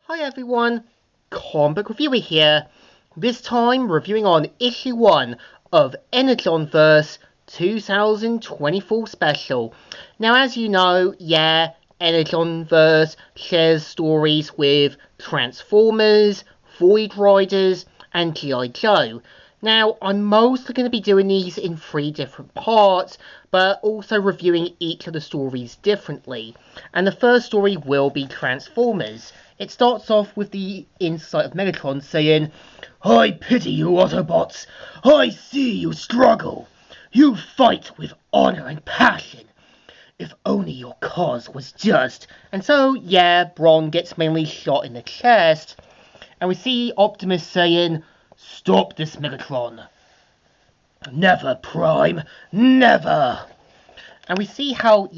Hi everyone, comic book reviewer here, this time reviewing on issue 1 of Energon Universe 2024 special. Now as you know, Energon Universe shares stories with Transformers, Void Riders and G.I. Joe. Now, I'm mostly going to be doing these in 3 different parts, but also reviewing each of the stories differently. And the first story will be Transformers. It starts off with the insight of Megatron saying, "I pity you Autobots. I see you struggle. You fight with honor and passion. If only your cause was just." And so, Brawn gets mainly shot in the chest. And we see Optimus saying, "Stop this, Megatron. Never, Prime. Never." And we see how,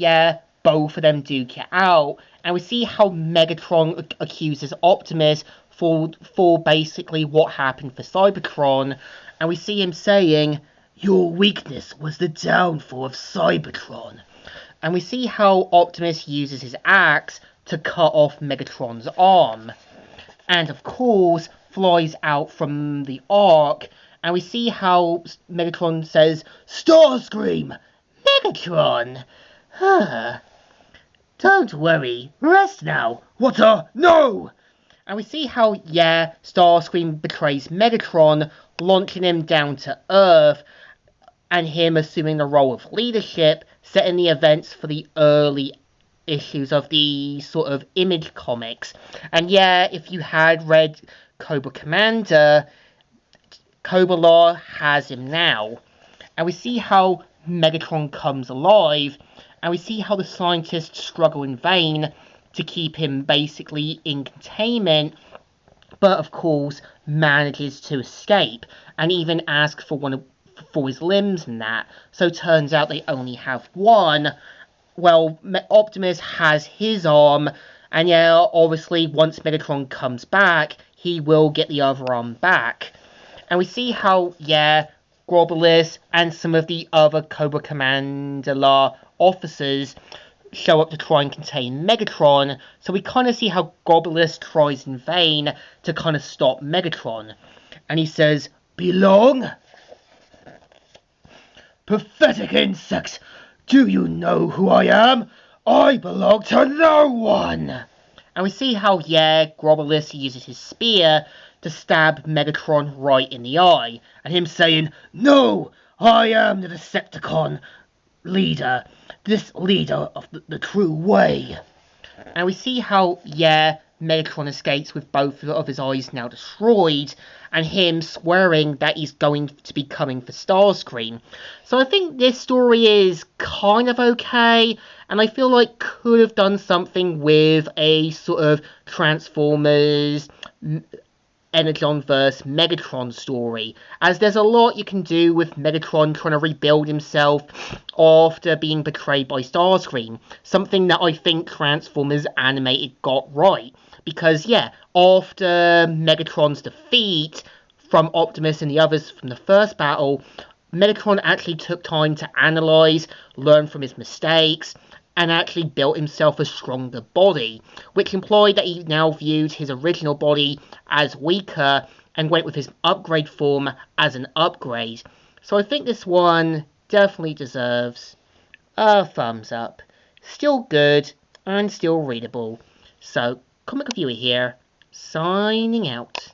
both of them do get out. And we see how Megatron accuses Optimus for basically what happened for Cybertron. And we see him saying, "Your weakness was the downfall of Cybertron." And we see how Optimus uses his axe to cut off Megatron's arm. And of course, flies out from the Ark. And we see how Megatron says, "Starscream! Megatron! Don't worry, rest now." No! And we see how, Starscream betrays Megatron, launching him down to Earth, and him assuming the role of leadership, setting the events for the early issues of the sort of Image comics. And if you had read Cobra Commander, Cobra Law has him now. And we see how Megatron comes alive, and we see how the scientists struggle in vain to keep him basically in containment, but of course manages to escape, and even ask for his limbs and that. So it turns out they only have one. Well, Optimus has his arm, and obviously once Megatron comes back, he will get the other arm back. And we see how, Globulus and some of the other Cobra Commander officers show up to try and contain Megatron, so we kind of see how Globulus tries in vain to kind of stop Megatron. And he says, "Belong? Pathetic insects! Do you know who I am? I belong to no one!" And we see how, Globulus uses his spear to stab Megatron right in the eye, and him saying, "No, I am the Decepticon leader, this leader of the true way." And we see how, Megatron escapes with both of his eyes now destroyed, and him swearing that he's going to be coming for Starscream. So I think this story is kind of okay, and I feel like could have done something with a sort of Transformers Energon vs. Megatron story, as there's a lot you can do with Megatron trying to rebuild himself after being betrayed by Starscream, something that I think Transformers Animated got right, because after Megatron's defeat from Optimus and the others from the first battle, Megatron actually took time to analyze, learn from his mistakes, and actually built himself a stronger body, which implied that he now viewed his original body as weaker and went with his upgrade form as an upgrade. So I think this one definitely deserves a thumbs up. Still good and still readable. So, Comic Reviewer here, signing out.